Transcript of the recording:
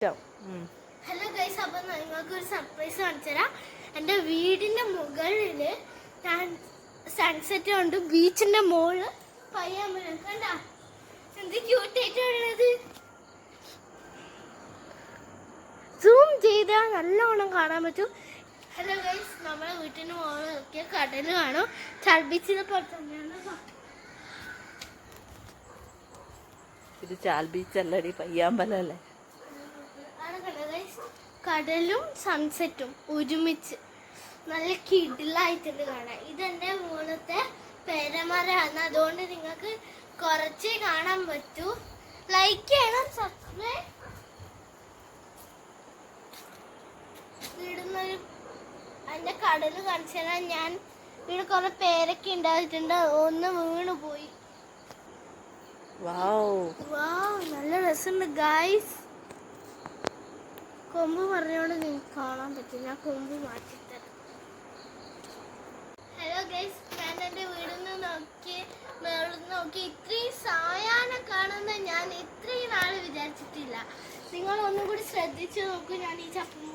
Hello guys, അപ്പം നിങ്ങൾക്ക് ഒരു സർപ്രൈസ് കാണിച്ചു തരാം. എൻ്റെ വീടിൻ്റെ മുകളിൽ ഞാൻ സൺസെറ്റ് കൊണ്ട് ബീച്ചിൻ്റെ മുകളിൽ പയ്യാൻ കണ്ട എന്ത് ക്യൂട്ടായിട്ടുള്ളത്. സൂം ചെയ്താൽ നല്ലവണ്ണം കാണാൻ പറ്റും. ഹലോ ഗൈസ്, നമ്മുടെ വീട്ടിൻ്റെ മുകളിൽ നോക്കിയ കടൽ കാണും. ചാൽബീച്ചിനെ പോലെ തന്നെയാണ്. ഇത് ചാൽ ബീച്ചല്ലടി, പയ്യാമ്പലല്ലേ. കടലും സൺസെറ്റും ഒരുമിച്ച് നല്ല കിടിലായിട്ടുണ്ട് കാണാൻ. ഇതെന്റെ മുകളിലത്തെ പേരമരമാണ്, അതുകൊണ്ട് നിങ്ങൾക്ക് കുറച്ചേ കാണാൻ പറ്റൂ. ലൈക്ക് ചെയ്യണം, സബ്സ്ക്രൈബ്. ഇവിടുന്നൊരു അതിന്റെ കടല് കാണിച്ചു തരാൻ. ഞാൻ ഇവിടെ കുറെ പേരൊക്കെ ഉണ്ടായിട്ടുണ്ട്, ഒന്ന് വീണു പോയി. നല്ല രസമുണ്ട് ഗൈസ്. കൊമ്പ് പറഞ്ഞോണ്ട് നിങ്ങൾക്ക് കാണാൻ പറ്റും. ഞാൻ കൊമ്പ് മാറ്റിത്തരാം. ഹലോ ഗൈസ്, ഞാൻ എൻ്റെ വീടിൽ നിന്ന് നോക്കി ഇത്രയും സായാഹ്നം കാണുന്ന ഞാൻ ഇത്രയും നാൾ വിചാരിച്ചിട്ടില്ല. നിങ്ങൾ ഒന്നും കൂടി ശ്രദ്ധിച്ചു നോക്കൂ. ഞാൻ ഈ ചപ്പും